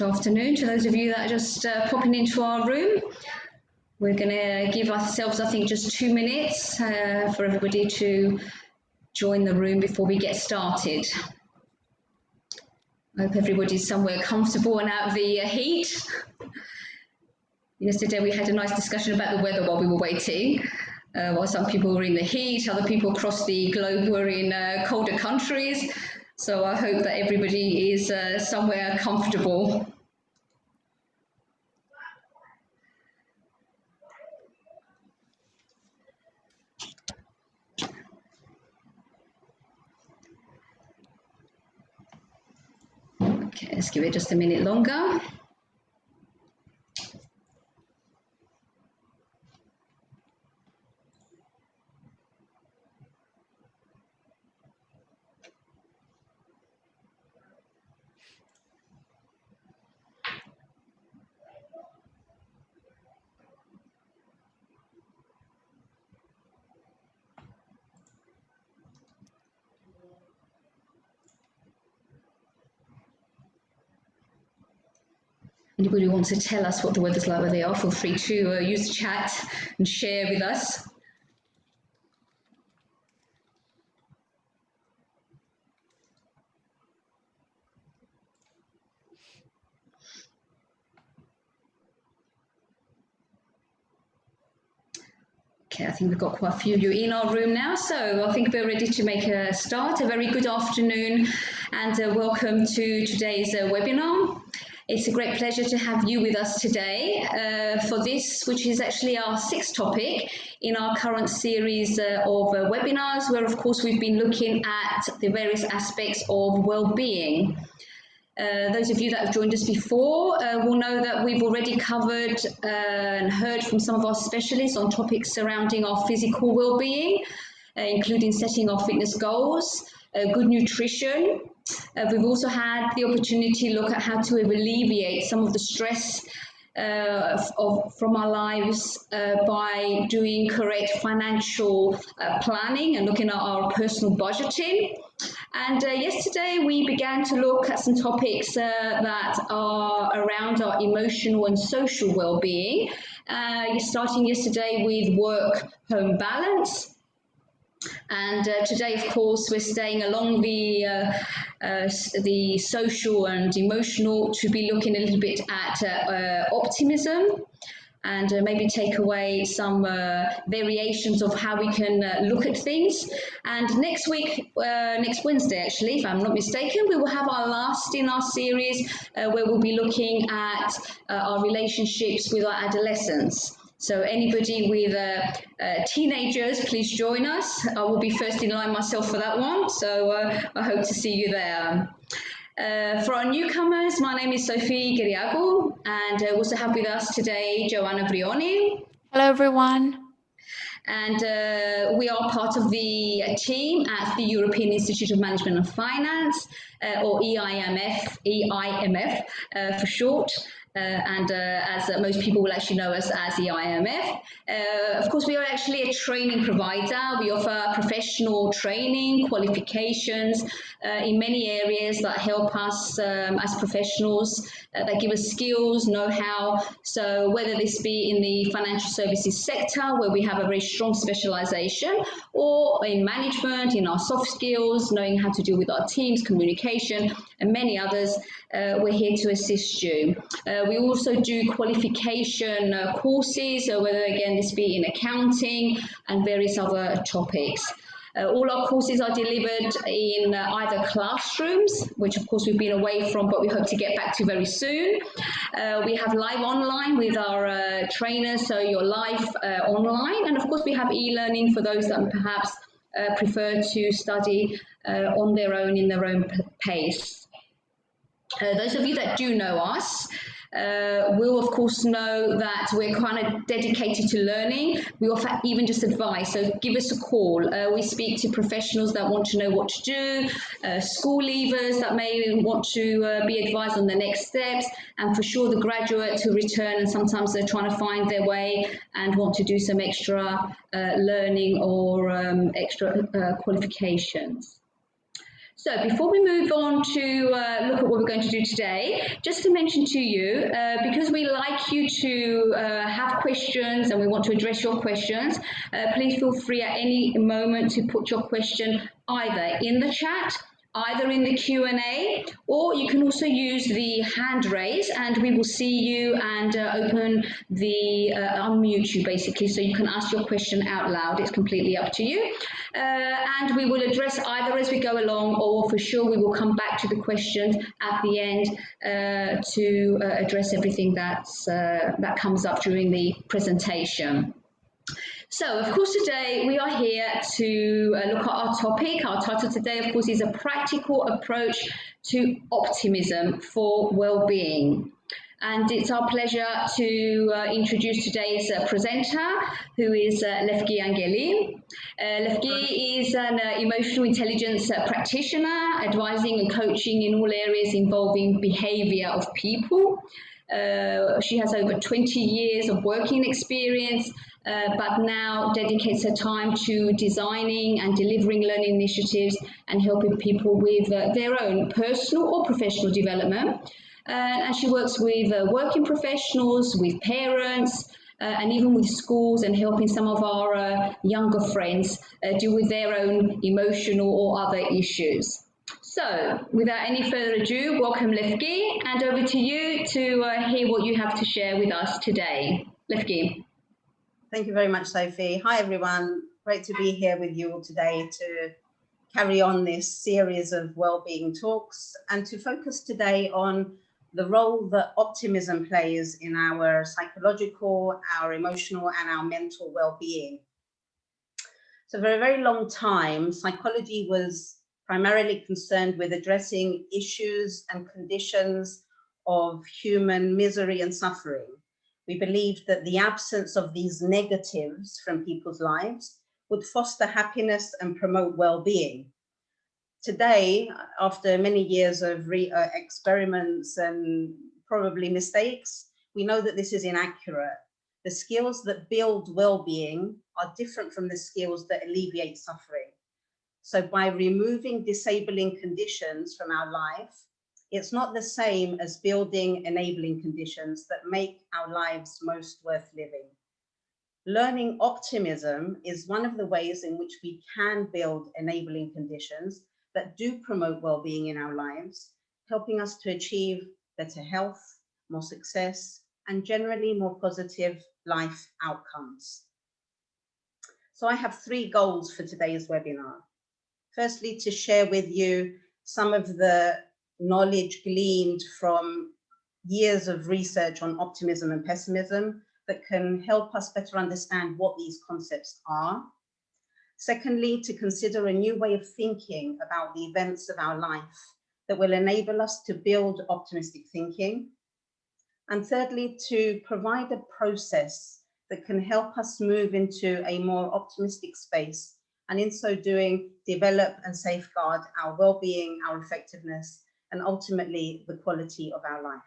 Good afternoon to those of you that are just popping into our room. We're going to give ourselves, I think, just 2 minutes for everybody to join the room before we get started. I hope everybody's somewhere comfortable and out of the heat. Yesterday we had a nice discussion about the weather while we were waiting. While some people were in the heat, other people across the globe were in colder countries. So I hope that everybody is somewhere comfortable. Okay, let's give it just a minute longer. Anybody who wants to tell us what the weather's like where they are, feel free to use the chat and share with us. Okay, I think we've got quite a few of you in our room now, so I think we're ready to make a start. A very good afternoon and welcome to today's webinar. It's a great pleasure to have you with us today for this, which is actually our 6th topic in our current series of webinars, where of course we've been looking at the various aspects of well-being. Those of you that have joined us before will know that we've already covered and heard from some of our specialists on topics surrounding our physical well-being, including setting our fitness goals, good nutrition. We've also had the opportunity to look at how to alleviate some of the stress from our lives by doing correct financial planning and looking at our personal budgeting. And yesterday we began to look at some topics that are around our emotional and social well-being, starting yesterday with work-home balance. And today, of course, we're staying along the social and emotional to be looking a little bit at optimism and maybe take away some variations of how we can look at things. And next week, next Wednesday actually, if I'm not mistaken, we will have our last in our series where we'll be looking at our relationships with our adolescents. So anybody with teenagers, please join us. I will be first in line myself for that one, so I hope to see you there. For our newcomers, my name is Sophie Giriago, and we also have with us today Joanna Brioni. Hello, everyone. And we are part of the team at the European Institute of Management and Finance, or EIMF for short. As most people will actually know us as the EIMF. Of course, we are actually a training provider. We offer professional training, qualifications in many areas that help us as professionals, that give us skills, know-how. So whether this be in the financial services sector, where we have a very strong specialization, or in management, in our soft skills, knowing how to deal with our teams, communication, and many others, we're here to assist you. We also do qualification courses, whether again this be in accounting and various other topics. All our courses are delivered in either classrooms, which of course we've been away from, but we hope to get back to very soon. We have live online with our trainers, so you're live online. And of course we have e-learning for those that perhaps prefer to study on their own, in their own pace. Those of you that do know us will of course know that we're kind of dedicated to learning. We offer even just advice, so give us a call. We speak to professionals that want to know what to do, school leavers that may want to be advised on the next steps, and for sure the graduates who return and sometimes they're trying to find their way and want to do some extra learning or extra qualifications. So before we move on to look at what we're going to do today, just to mention to you, because we like you to have questions and we want to address your questions, please feel free at any moment to put your question either in the chat, either in the Q&A, or you can also use the hand raise and we will see you and unmute you basically, so you can ask your question out loud. It's completely up to you. And we will address either as we go along, or for sure we will come back to the questions at the end to address everything that comes up during the presentation. So, of course, today we are here to look at our topic. Our title today, of course, is a practical approach to optimism for well-being. And it's our pleasure to introduce today's presenter, who is Lefki Angeli. Lefki is an emotional intelligence practitioner, advising and coaching in all areas involving behavior of people. She has over 20 years of working experience, but now dedicates her time to designing and delivering learning initiatives and helping people with their own personal or professional development. And she works with working professionals, with parents, and even with schools, and helping some of our younger friends deal with their own emotional or other issues. So, without any further ado, welcome Lefki, and over to you to hear what you have to share with us today. Lefki. Thank you very much, Sophie. Hi, everyone. Great to be here with you all today to carry on this series of well-being talks and to focus today on the role that optimism plays in our psychological, our emotional, and our mental well-being. So for a very long time, psychology was primarily concerned with addressing issues and conditions of human misery and suffering. We believed that the absence of these negatives from people's lives would foster happiness and promote well-being. Today, after many years of experiments and probably mistakes, we know that this is inaccurate. The skills that build well-being are different from the skills that alleviate suffering. So by removing disabling conditions from our life, it's not the same as building enabling conditions that make our lives most worth living. Learning optimism is one of the ways in which we can build enabling conditions that do promote well-being in our lives, helping us to achieve better health, more success, and generally more positive life outcomes. So I have 3 goals for today's webinar. Firstly, to share with you some of the knowledge gleaned from years of research on optimism and pessimism that can help us better understand what these concepts are. Secondly, to consider a new way of thinking about the events of our life that will enable us to build optimistic thinking. And thirdly, to provide a process that can help us move into a more optimistic space, and in so doing, develop and safeguard our well-being, our effectiveness, and ultimately the quality of our life.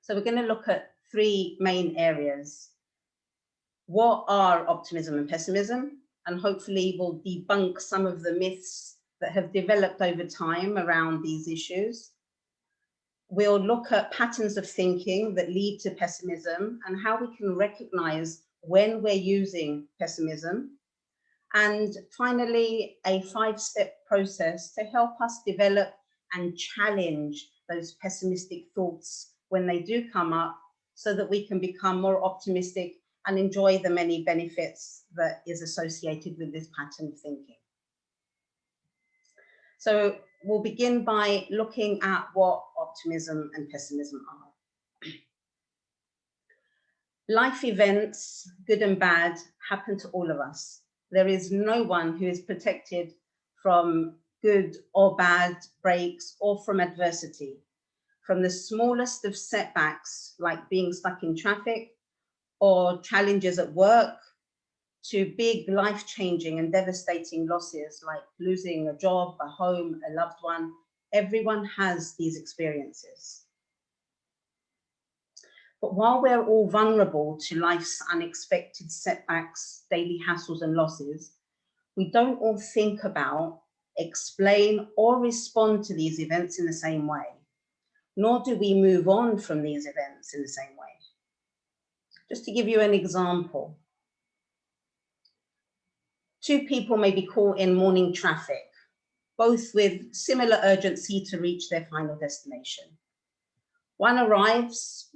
So we're going to look at 3 main areas. What are optimism and pessimism? And hopefully we'll debunk some of the myths that have developed over time around these issues. We'll look at patterns of thinking that lead to pessimism and how we can recognize when we're using pessimism. And finally, a 5-step process to help us develop and challenge those pessimistic thoughts when they do come up, so that we can become more optimistic and enjoy the many benefits that is associated with this pattern of thinking. So we'll begin by looking at what optimism and pessimism are. Life events, good and bad, happen to all of us. There is no one who is protected from good or bad breaks or from adversity. From the smallest of setbacks, like being stuck in traffic, or challenges at work, to big life-changing and devastating losses like losing a job, a home, a loved one. Everyone has these experiences. But while we're all vulnerable to life's unexpected setbacks, daily hassles and losses, we don't all think about explain, or respond to these events in the same way, nor do we move on from these events in the same way. Just to give you an example, two people may be caught in morning traffic, both with similar urgency to reach their final destination. One arrives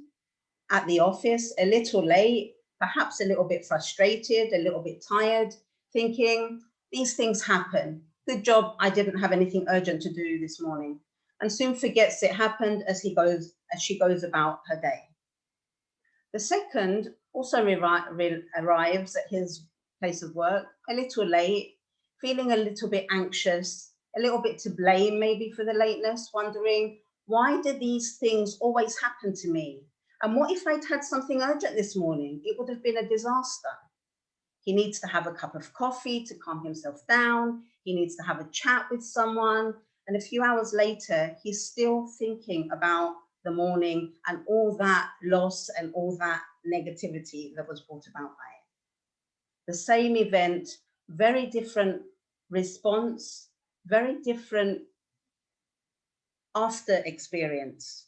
at the office a little late, perhaps a little bit frustrated, a little bit tired, thinking, these things happen. Good job, I didn't have anything urgent to do this morning, and soon forgets it happened as she goes about her day. The second also arrives at his place of work a little late, feeling a little bit anxious, a little bit to blame maybe for the lateness, wondering, why do these things always happen to me? And what if I'd had something urgent this morning? It would have been a disaster. He needs to have a cup of coffee to calm himself down. He needs to have a chat with someone. And a few hours later, he's still thinking about the morning and all that loss and all that negativity that was brought about by it. The same event, very different response, very different after experience.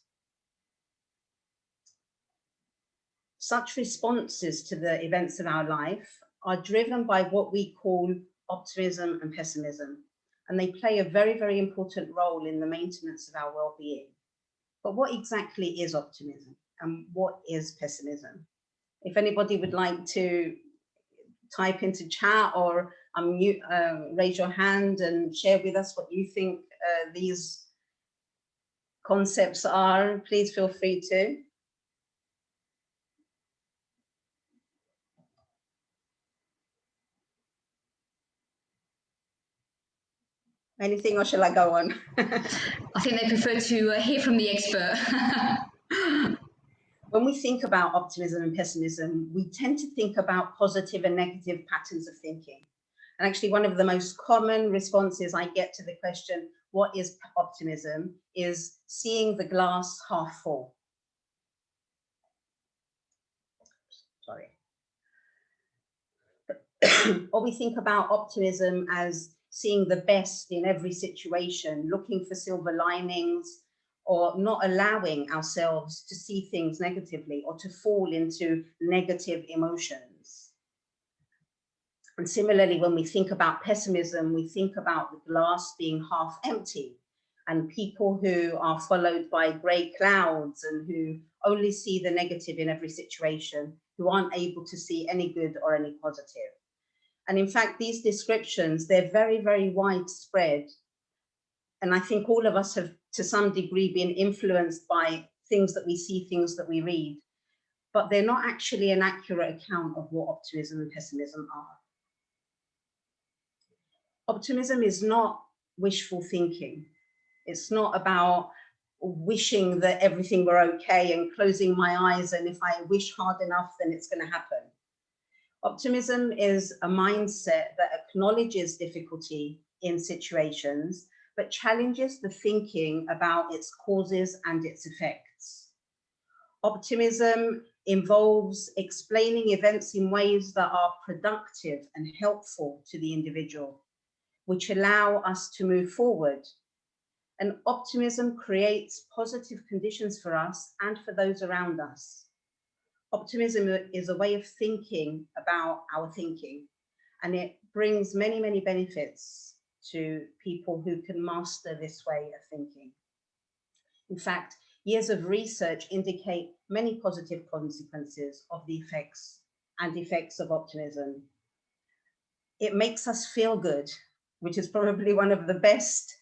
Such responses to the events of our life are driven by what we call optimism and pessimism, and they play a very, very important role in the maintenance of our well-being. But what exactly is optimism and what is pessimism? If anybody would like to type into chat or unmute, raise your hand and share with us what you think these concepts are, please feel free to. Anything, or shall I go on? I think they prefer to hear from the expert. When we think about optimism and pessimism, we tend to think about positive and negative patterns of thinking. And actually, one of the most common responses I get to the question, what is optimism, is seeing the glass half full. Sorry. Or we think about optimism as seeing the best in every situation, looking for silver linings, or not allowing ourselves to see things negatively or to fall into negative emotions. And similarly, when we think about pessimism, we think about the glass being half empty, and people who are followed by grey clouds and who only see the negative in every situation, who aren't able to see any good or any positive. And in fact, these descriptions, they're very, very widespread. And I think all of us have, to some degree, been influenced by things that we see, things that we read. But they're not actually an accurate account of what optimism and pessimism are. Optimism is not wishful thinking. It's not about wishing that everything were okay and closing my eyes, and if I wish hard enough, then it's going to happen. Optimism is a mindset that acknowledges difficulty in situations, but challenges the thinking about its causes and its effects. Optimism involves explaining events in ways that are productive and helpful to the individual, which allow us to move forward. And optimism creates positive conditions for us and for those around us. Optimism is a way of thinking about our thinking, and it brings many, many benefits to people who can master this way of thinking. In fact, years of research indicate many positive consequences of the effects of optimism. It makes us feel good, which is probably one of the best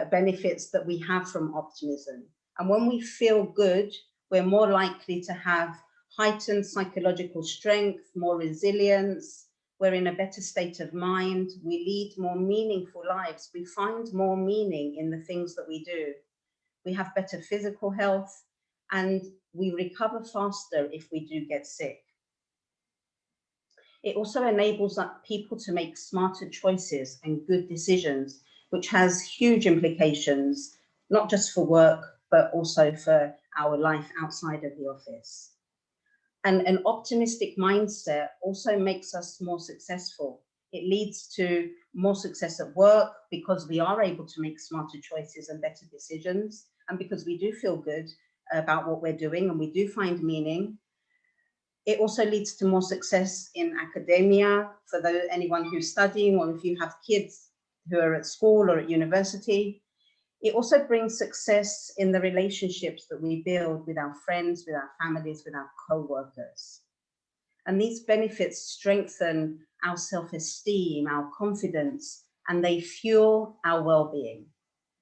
benefits that we have from optimism. And when we feel good, we're more likely to have heightened psychological strength, more resilience, we're in a better state of mind, we lead more meaningful lives, we find more meaning in the things that we do. We have better physical health, and we recover faster if we do get sick. It also enables people to make smarter choices and good decisions, which has huge implications, not just for work, but also for our life outside of the office. And an optimistic mindset also makes us more successful It leads to more success at work because we are able to make smarter choices and better decisions, and because we do feel good about what we're doing and we do find meaning. It also leads to more success in academia for anyone who's studying, or if you have kids who are at school or at university. It also brings success in the relationships that we build with our friends, with our families, with our co-workers. And these benefits strengthen our self-esteem, our confidence, and they fuel our well-being,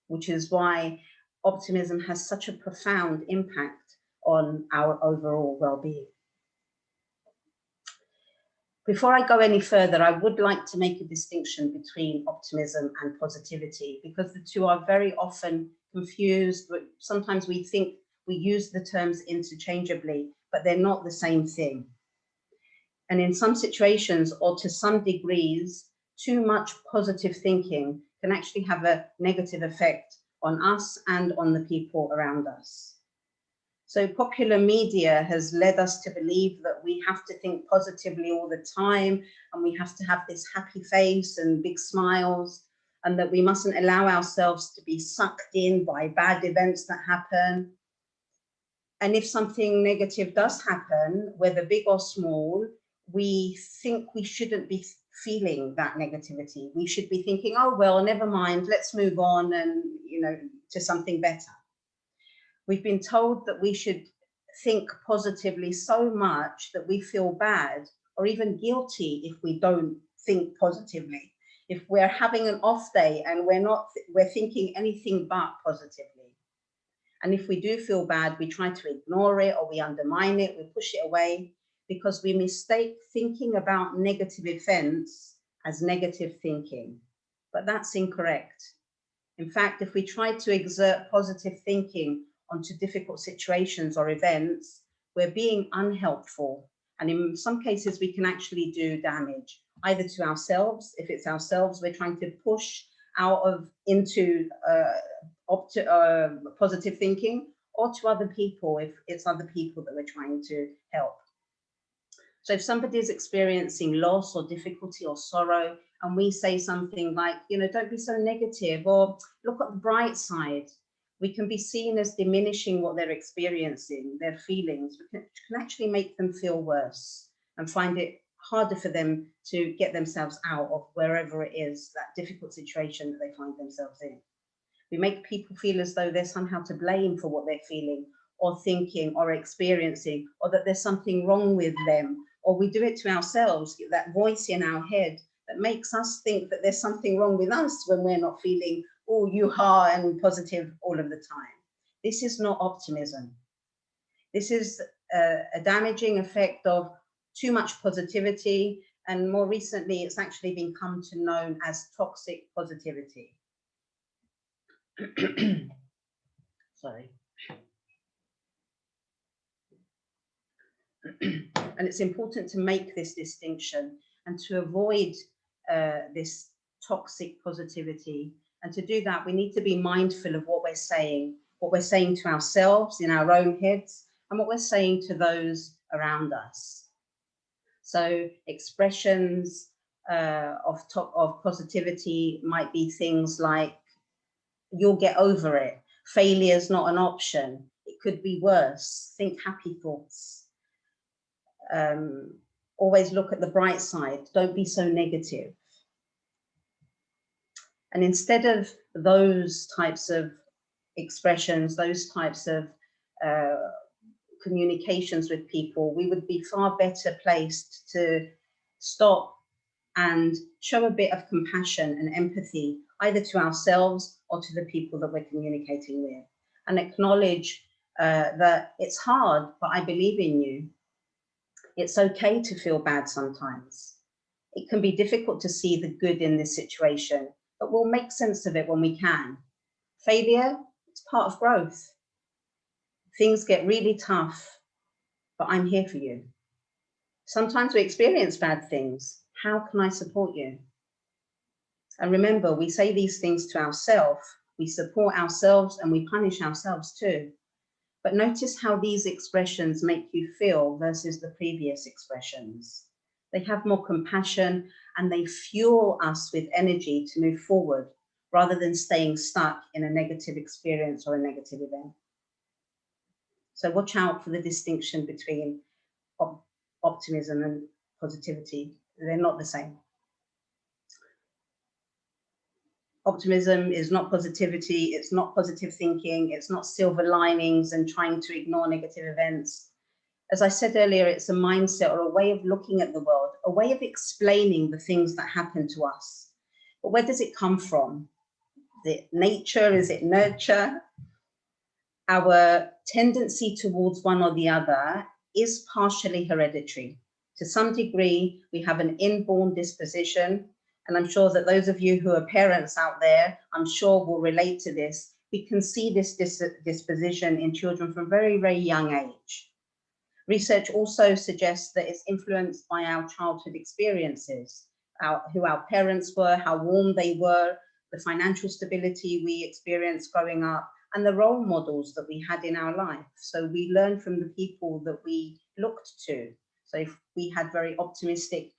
which is why optimism has such a profound impact on our overall well-being. Before I go any further, I would like to make a distinction between optimism and positivity, because the two are very often confused. Sometimes we think we use the terms interchangeably, but they're not the same thing. And in some situations, or to some degrees, too much positive thinking can actually have a negative effect on us and on the people around us. So popular media has led us to believe that we have to think positively all the time, and we have to have this happy face and big smiles, and that we mustn't allow ourselves to be sucked in by bad events that happen. And if something negative does happen, whether big or small, we think we shouldn't be feeling that negativity. We should be thinking, oh, well, never mind, let's move on and, to something better. We've been told that we should think positively so much that we feel bad or even guilty if we don't think positively. If we're having an off day and we're thinking anything but positively. And if we do feel bad, we try to ignore it, or we undermine it, we push it away, because we mistake thinking about negative events as negative thinking. But that's incorrect. In fact, if we try to exert positive thinking onto difficult situations or events, we're being unhelpful. And in some cases, we can actually do damage, either to ourselves. If it's ourselves, we're trying to push into positive thinking, or to other people, if it's other people that we're trying to help. So if somebody is experiencing loss or difficulty or sorrow, and we say something like, don't be so negative, or look at the bright side, we can be seen as diminishing what they're experiencing, their feelings, which can actually make them feel worse and find it harder for them to get themselves out of wherever it is, that difficult situation that they find themselves in. We make people feel as though they're somehow to blame for what they're feeling or thinking or experiencing, or that there's something wrong with them. Or we do it to ourselves, that voice in our head that makes us think that there's something wrong with us when we're not feeling all you-ha and positive all of the time. This is not optimism. This is a damaging effect of too much positivity, and more recently, it's actually been come to known as toxic positivity. Sorry. And it's important to make this distinction and to avoid this toxic positivity. And to do that, we need to be mindful of what we're saying to ourselves in our own heads, and what we're saying to those around us. So expressions of positivity might be things like, you'll get over it. Failure's not an option. It could be worse. Think happy thoughts. Always look at the bright side. Don't be so negative. And instead of those types of expressions, those types of communications with people, we would be far better placed to stop and show a bit of compassion and empathy, either to ourselves or to the people that we're communicating with, and acknowledge that it's hard, but I believe in you. It's okay to feel bad sometimes. It can be difficult to see the good in this situation, but we'll make sense of it when we can. Failure, it's part of growth. Things get really tough, but I'm here for you. Sometimes we experience bad things. How can I support you? And remember, we say these things to ourselves, we support ourselves, and we punish ourselves too. But notice how these expressions make you feel versus the previous expressions. They have more compassion, and they fuel us with energy to move forward rather than staying stuck in a negative experience or a negative event. So watch out for the distinction between optimism and positivity. They're not the same. Optimism is not positivity, it's not positive thinking, it's not silver linings and trying to ignore negative events. As I said earlier, it's a mindset or a way of looking at the world, a way of explaining the things that happen to us. But where does it come from? Is it nature? Is it nurture? Our tendency towards one or the other is partially hereditary. To some degree, we have an inborn disposition. And I'm sure that those of you who are parents out there, I'm sure will relate to this. We can see this disposition in children from very, very young age. Research also suggests that it's influenced by our childhood experiences, who our parents were, how warm they were, the financial stability we experienced growing up, and the role models that we had in our life. So we learn from the people that we looked to. So if we had very optimistic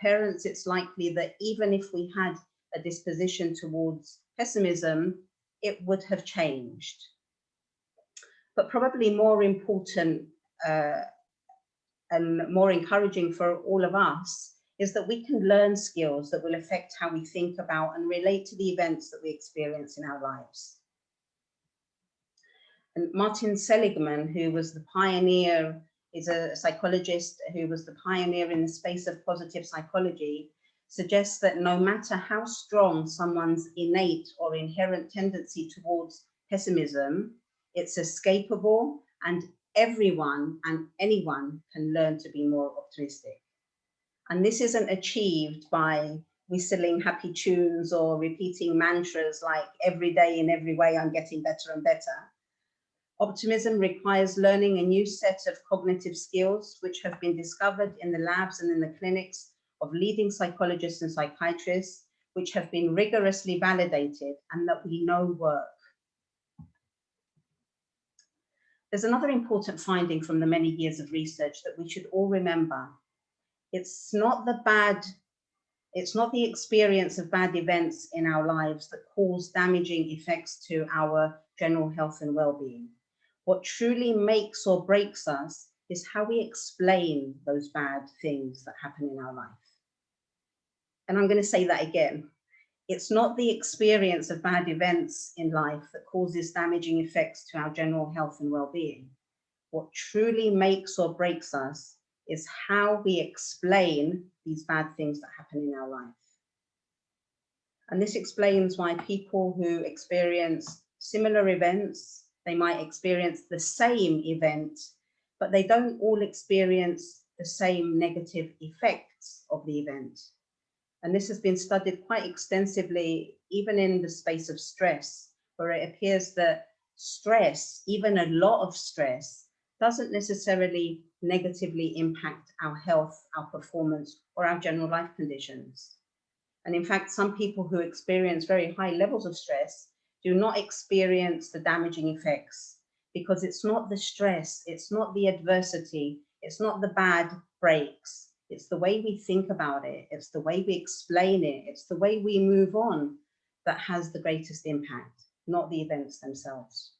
parents, it's likely that even if we had a disposition towards pessimism, it would have changed. But probably more important and more encouraging for all of us is that we can learn skills that will affect how we think about and relate to the events that we experience in our lives. And Martin Seligman, who was the pioneer, is a psychologist who was the pioneer in the space of positive psychology, suggests that no matter how strong someone's innate or inherent tendency towards pessimism, it's escapable, and everyone and anyone can learn to be more optimistic. And this isn't achieved by whistling happy tunes or repeating mantras like every day in every way I'm getting better and better. Optimism requires learning a new set of cognitive skills which have been discovered in the labs and in the clinics of leading psychologists and psychiatrists, which have been rigorously validated and that we know work. There's another important finding from the many years of research that we should all remember. It's not the experience of bad events in our lives that cause damaging effects to our general health and well-being. What truly makes or breaks us is how we explain those bad things that happen in our life. And I'm going to say that again. It's not the experience of bad events in life that causes damaging effects to our general health and well-being. What truly makes or breaks us is how we explain these bad things that happen in our life. And this explains why people who experience similar events, they might experience the same event, but they don't all experience the same negative effects of the event. And this has been studied quite extensively, even in the space of stress, where it appears that stress, even a lot of stress, doesn't necessarily negatively impact our health, our performance, or our general life conditions. And in fact, some people who experience very high levels of stress do not experience the damaging effects, because it's not the stress, it's not the adversity, it's not the bad breaks, it's the way we think about it, it's the way we explain it, it's the way we move on that has the greatest impact, not the events themselves.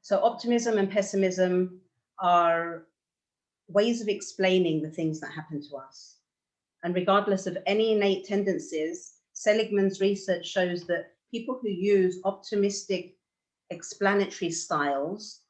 So optimism and pessimism are ways of explaining the things that happen to us. And regardless of any innate tendencies, Seligman's research shows that people who use optimistic explanatory styles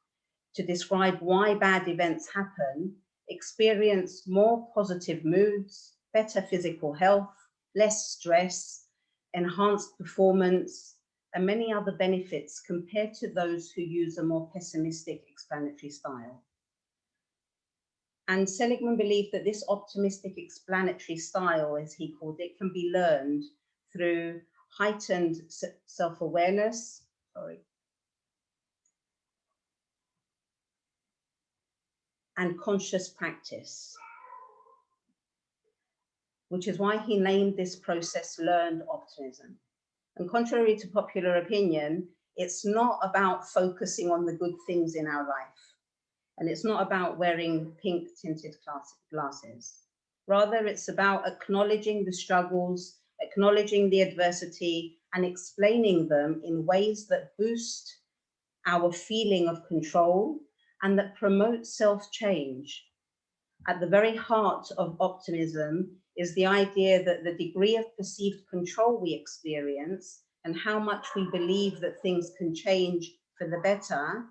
to describe why bad events happen experience more positive moods, better physical health, less stress, enhanced performance, and many other benefits compared to those who use a more pessimistic explanatory style. And Seligman believed that this optimistic explanatory style, as he called it, can be learned through heightened self-awareness, and conscious practice, which is why he named this process learned optimism. And contrary to popular opinion, it's not about focusing on the good things in our life. And it's not about wearing pink tinted glasses. Rather, it's about acknowledging the struggles, acknowledging the adversity, and explaining them in ways that boost our feeling of control and that promote self-change. At the very heart of optimism is the idea that the degree of perceived control we experience and how much we believe that things can change for the better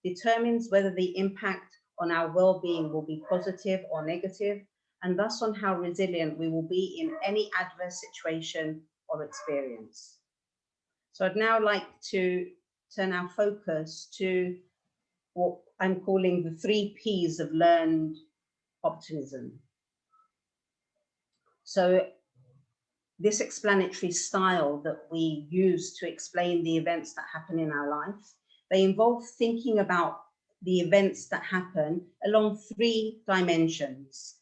determines whether the impact on our well-being will be positive or negative, and thus on how resilient we will be in any adverse situation or experience. So I'd now like to turn our focus to what I'm calling the 3 Ps of learned optimism. So this explanatory style that we use to explain the events that happen in our life, they involve thinking about the events that happen along 3 dimensions.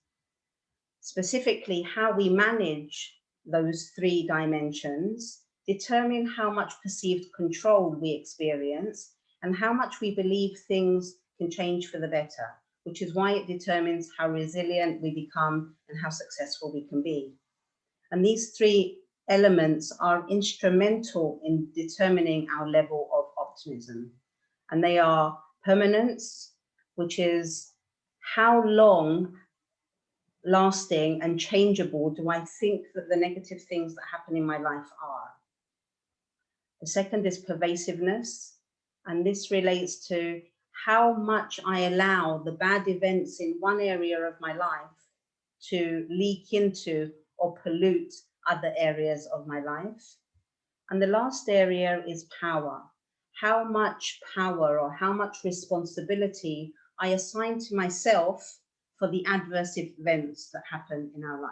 Specifically, how we manage those 3 dimensions determine how much perceived control we experience and how much we believe things can change for the better, which is why it determines how resilient we become and how successful we can be. And these 3 elements are instrumental in determining our level of optimism. And they are permanence, which is how long lasting and changeable do I think that the negative things that happen in my life are. The second is pervasiveness, and this relates to how much I allow the bad events in one area of my life to leak into or pollute other areas of my life. And the last area is power. How much power or how much responsibility I assign to myself for the adverse events that happen in our life.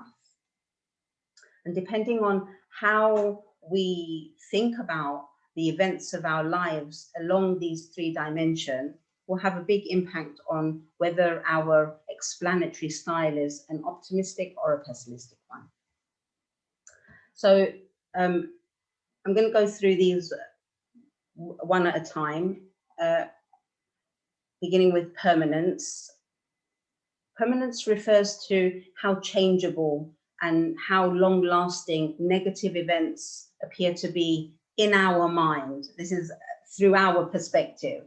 And depending on how we think about the events of our lives along these 3 dimensions will have a big impact on whether our explanatory style is an optimistic or a pessimistic one. So I'm going to go through these one at a time, beginning with permanence. Permanence refers to how changeable and how long-lasting negative events appear to be in our mind. This is through our perspective.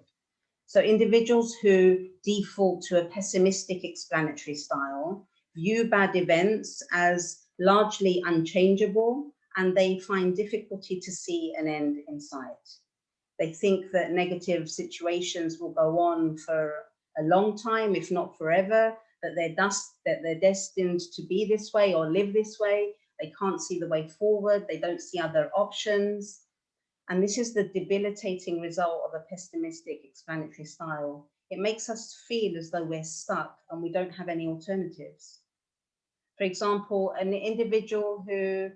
So individuals who default to a pessimistic explanatory style view bad events as largely unchangeable, and they find difficulty to see an end in sight. They think that negative situations will go on for a long time, if not forever, that they're destined to be this way or live this way. They can't see the way forward. They don't see other options. And this is the debilitating result of a pessimistic explanatory style. It makes us feel as though we're stuck and we don't have any alternatives. For example, an individual who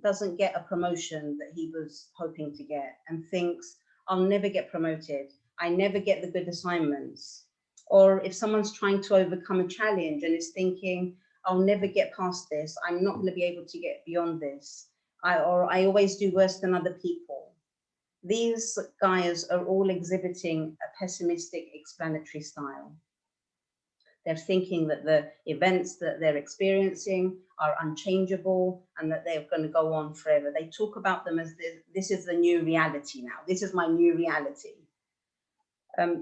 doesn't get a promotion that he was hoping to get and thinks, I'll never get promoted. I never get the good assignments. Or if someone's trying to overcome a challenge and is thinking, I'll never get past this. I'm not going to be able to get beyond this. I always do worse than other people. These guys are all exhibiting a pessimistic explanatory style. They're thinking that the events that they're experiencing are unchangeable and that they're going to go on forever. They talk about them as this is the new reality now. This is my new reality.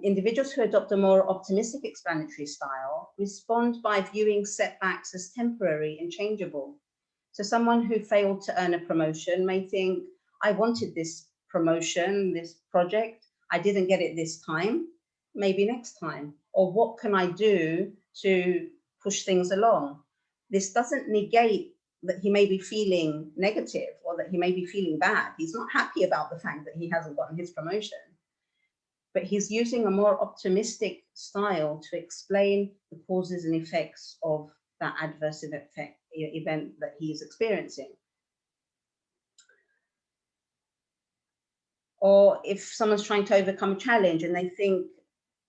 Individuals who adopt a more optimistic explanatory style respond by viewing setbacks as temporary and changeable. So someone who failed to earn a promotion may think, I wanted this promotion, this project, I didn't get it this time, maybe next time. Or what can I do to push things along? This doesn't negate that he may be feeling negative or that he may be feeling bad. He's not happy about the fact that he hasn't gotten his promotion. But he's using a more optimistic style to explain the causes and effects of that adverse event that he's experiencing. Or if someone's trying to overcome a challenge and they think,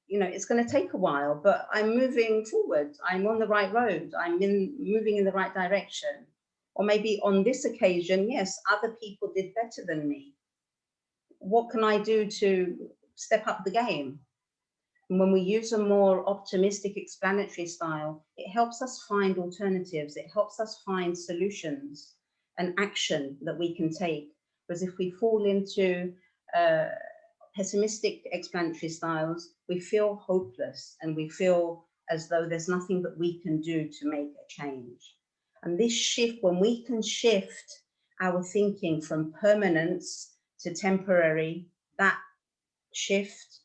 you know, it's going to take a while, but I'm moving forward. I'm on the right road. I'm moving in the right direction. Or maybe on this occasion, yes, other people did better than me. What can I do to step up the game? And when we use a more optimistic explanatory style, it helps us find alternatives. It helps us find solutions and action that we can take. Whereas if we fall into pessimistic explanatory styles, we feel hopeless and we feel as though there's nothing that we can do to make a change. And this shift, when we can shift our thinking from permanence to temporary, that shift,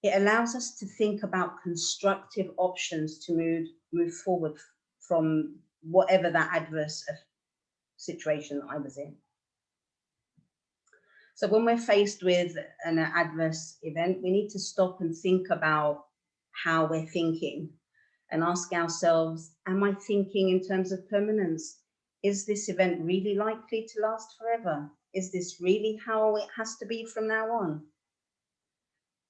it allows us to think about constructive options to move forward from whatever that adverse situation that I was in. So when we're faced with an adverse event, we need to stop and think about how we're thinking and ask ourselves, am I thinking in terms of permanence? Is this event really likely to last forever? Is this really how it has to be from now on?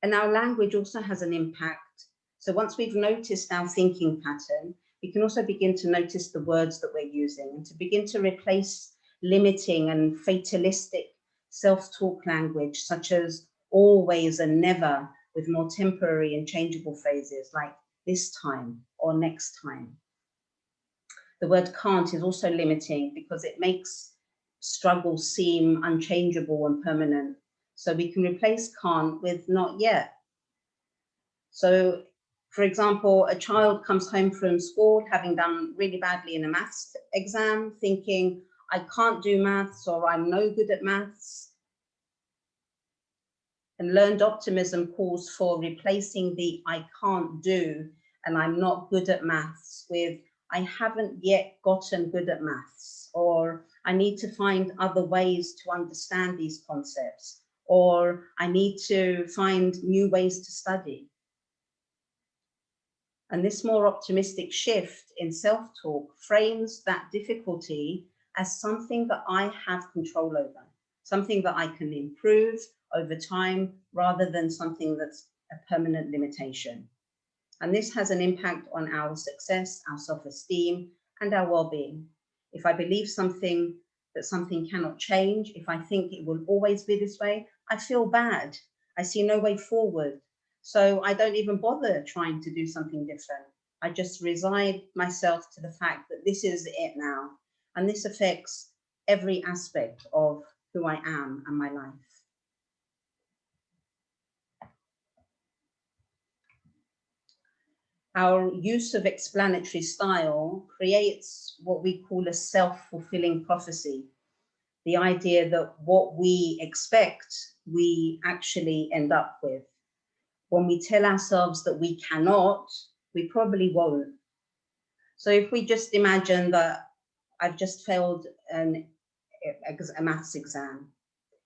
And our language also has an impact. So once we've noticed our thinking pattern, we can also begin to notice the words that we're using and to begin to replace limiting and fatalistic self-talk language, such as always and never, with more temporary and changeable phrases like this time or next time. The word can't is also limiting because it makes struggle seem unchangeable and permanent. So we can replace can't with not yet. So, for example, a child comes home from school having done really badly in a maths exam, thinking, I can't do maths, or I'm no good at maths. And learned optimism calls for replacing the I can't do and I'm not good at maths with I haven't yet gotten good at maths, or I need to find other ways to understand these concepts, or I need to find new ways to study. And this more optimistic shift in self-talk frames that difficulty as something that I have control over, something that I can improve over time rather than something that's a permanent limitation. And this has an impact on our success, our self-esteem, and our well-being. If I believe that something cannot change, if I think it will always be this way, I feel bad. I see no way forward. So I don't even bother trying to do something different. I just resign myself to the fact that this is it now. And this affects every aspect of who I am and my life. Our use of explanatory style creates what we call a self-fulfilling prophecy. The idea that what we expect, we actually end up with. When we tell ourselves that we cannot, we probably won't. So if we just imagine that I've just failed a maths exam,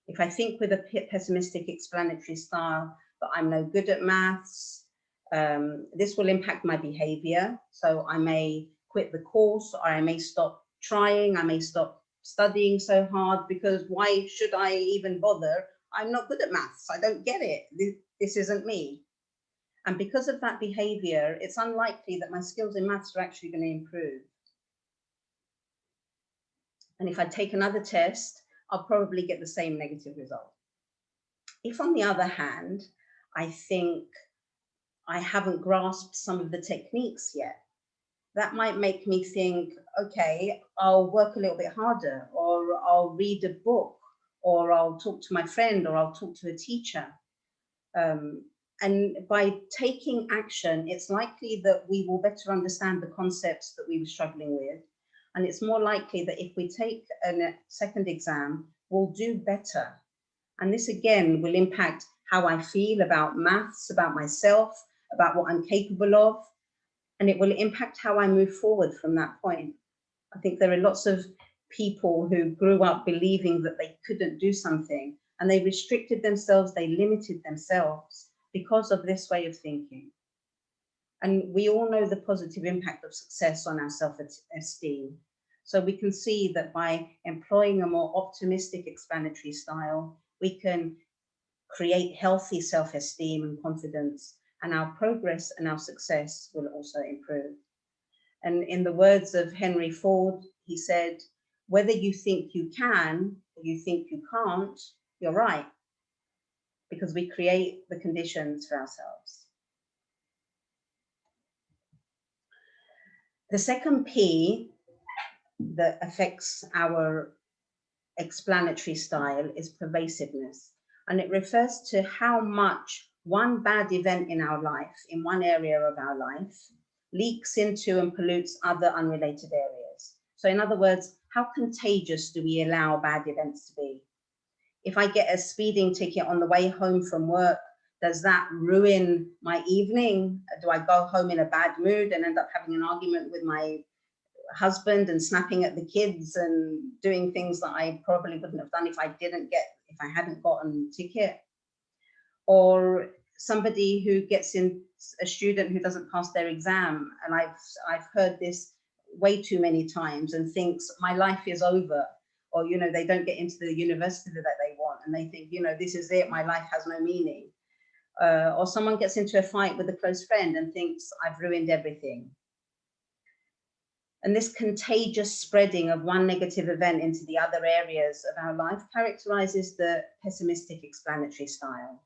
if I think with a pessimistic explanatory style that I'm no good at maths, this will impact my behavior. So I may quit the course, or I may stop trying, I may stop studying so hard, because why should I even bother? I'm not good at maths, I don't get it, this isn't me. And because of that behavior, it's unlikely that my skills in maths are actually going to improve. And if I take another test, I'll probably get the same negative result. If, on the other hand, I think I haven't grasped some of the techniques yet, that might make me think, okay, I'll work a little bit harder, or I'll read a book, or I'll talk to my friend, or I'll talk to a teacher. And by taking action, it's likely that we will better understand the concepts that we were struggling with. And it's more likely that if we take a second exam, we'll do better. And this again will impact how I feel about maths, about myself, about what I'm capable of. And it will impact how I move forward from that point. I think there are lots of people who grew up believing that they couldn't do something, and they restricted themselves, they limited themselves because of this way of thinking. And we all know the positive impact of success on our self-esteem. So we can see that by employing a more optimistic explanatory style, we can create healthy self-esteem and confidence, and our progress and our success will also improve. And in the words of Henry Ford, he said, whether you think you can or you think you can't, you're right, because we create the conditions for ourselves. The second P that affects our explanatory style is pervasiveness, and it refers to how much one bad event in our life, in one area of our life, leaks into and pollutes other unrelated areas. So in other words, how contagious do we allow bad events to be? If I get a speeding ticket on the way home from work, does that ruin my evening? Do I go home in a bad mood and end up having an argument with my husband and snapping at the kids and doing things that I probably wouldn't have done if I hadn't gotten a ticket? Or somebody who gets in, a student who doesn't pass their exam, and I've heard this way too many times, and thinks my life is over, or they don't get into the university that they want, and they think this is it, my life has no meaning. Or someone gets into a fight with a close friend and thinks I've ruined everything. And this contagious spreading of one negative event into the other areas of our life characterizes the pessimistic explanatory style.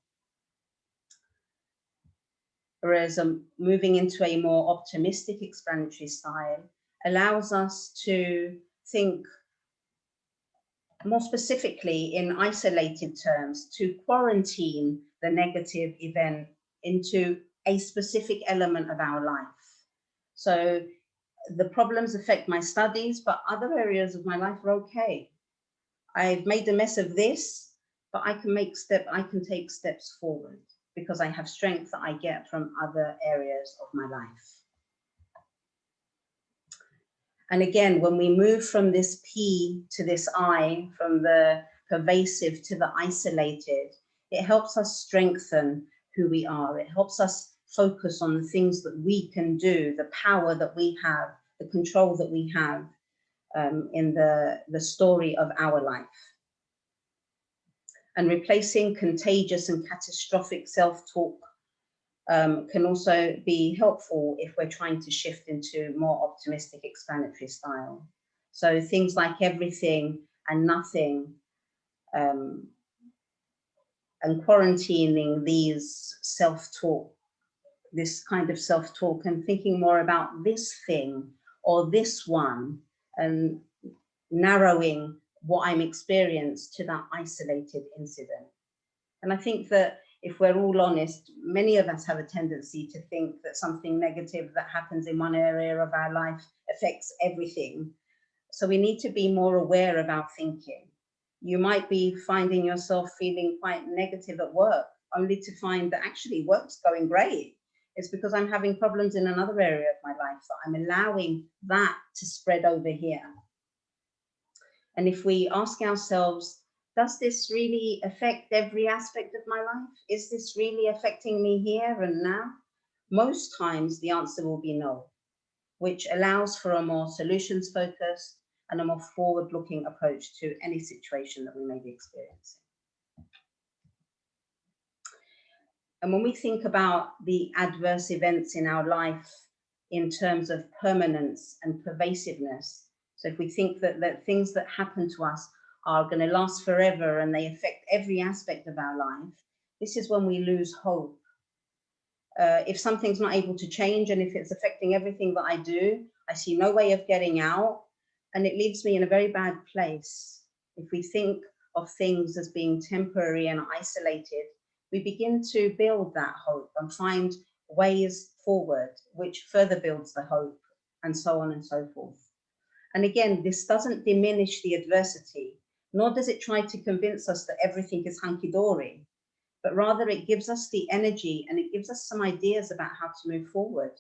Whereas moving into a more optimistic explanatory style allows us to think more specifically in isolated terms, to quarantine the negative event into a specific element of our life. So the problems affect my studies, but other areas of my life are okay. I've made a mess of this, but I can take steps forward because I have strength that I get from other areas of my life. And again, when we move from this P to this I, from the pervasive to the isolated, it helps us strengthen who we are. It helps us focus on the things that we can do, the power that we have, the control that we have in the story of our life. And replacing contagious and catastrophic self-talk can also be helpful if we're trying to shift into more optimistic explanatory style. So things like everything and nothing, and quarantining these self-talk, this kind of self-talk, and thinking more about this thing or this one, and narrowing what I'm experienced to that isolated incident. And I think that if we're all honest, many of us have a tendency to think that something negative that happens in one area of our life affects everything. So we need to be more aware of our thinking. You might be finding yourself feeling quite negative at work, only to find that actually work's going great. It's because I'm having problems in another area of my life that I'm allowing that to spread over here. And if we ask ourselves, does this really affect every aspect of my life? Is this really affecting me here and now? Most times the answer will be no, which allows for a more solutions-focused and a more forward-looking approach to any situation that we may be experiencing. And when we think about the adverse events in our life in terms of permanence and pervasiveness, so if we think that things that happen to us are going to last forever and they affect every aspect of our life, this is when we lose hope. If something's not able to change, and if it's affecting everything that I do, I see no way of getting out, and it leaves me in a very bad place. If we think of things as being temporary and isolated, we begin to build that hope and find ways forward, which further builds the hope, and so on and so forth. And again, this doesn't diminish the adversity, nor does it try to convince us that everything is hunky-dory, but rather it gives us the energy and it gives us some ideas about how to move forward.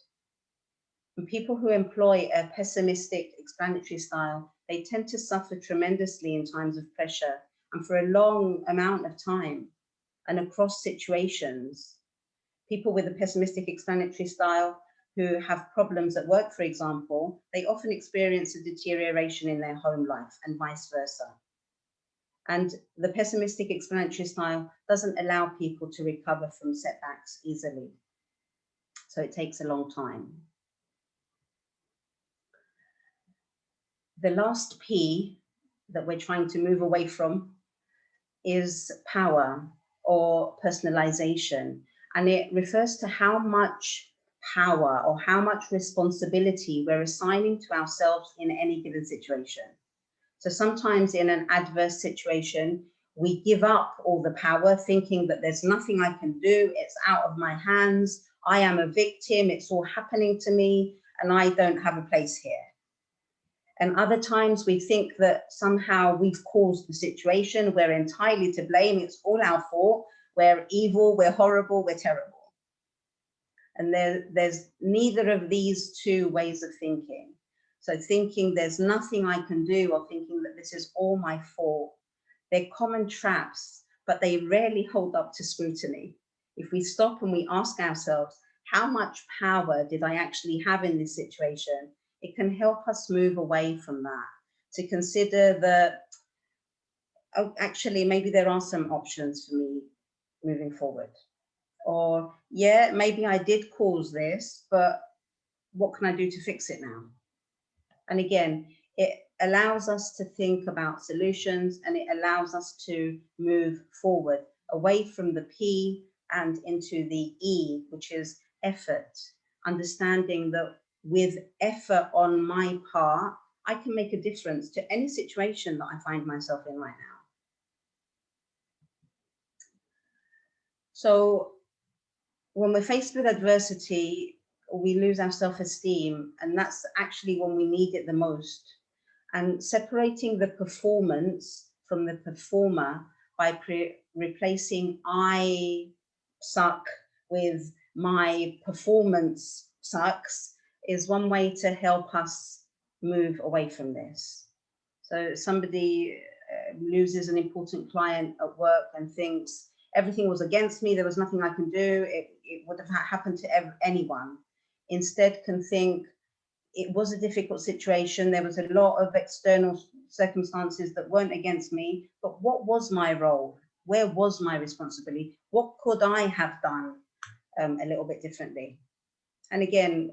And people who employ a pessimistic explanatory style, they tend to suffer tremendously in times of pressure and for a long amount of time and across situations. People with a pessimistic explanatory style who have problems at work, for example, they often experience a deterioration in their home life and vice versa. And the pessimistic explanatory style doesn't allow people to recover from setbacks easily. So it takes a long time. The last P that we're trying to move away from is power or personalization. And it refers to how much power or how much responsibility we're assigning to ourselves in any given situation. So sometimes in an adverse situation, we give up all the power, thinking that there's nothing I can do, it's out of my hands, I am a victim, it's all happening to me, and I don't have a place here. And other times we think that somehow we've caused the situation, we're entirely to blame, it's all our fault, we're evil, we're horrible, we're terrible. And there's neither of these two ways of thinking. So thinking there's nothing I can do, or thinking that this is all my fault, they're common traps, but they rarely hold up to scrutiny. If we stop and we ask ourselves, how much power did I actually have in this situation? It can help us move away from that, to consider that, oh, actually, maybe there are some options for me moving forward. Or, yeah, maybe I did cause this, but what can I do to fix it now? And again, it allows us to think about solutions, and it allows us to move forward away from the P and into the E, which is effort. Understanding that with effort on my part, I can make a difference to any situation that I find myself in right now. So when we're faced with adversity, we lose our self-esteem, and that's actually when we need it the most. And separating the performance from the performer by replacing I suck with my performance sucks is one way to help us move away from this. So somebody loses an important client at work and thinks, everything was against me, there was nothing I can do, it would have happened to anyone. Instead can think, it was a difficult situation, there was a lot of external circumstances that weren't against me, but what was my role? Where was my responsibility? What could I have done a little bit differently? And again,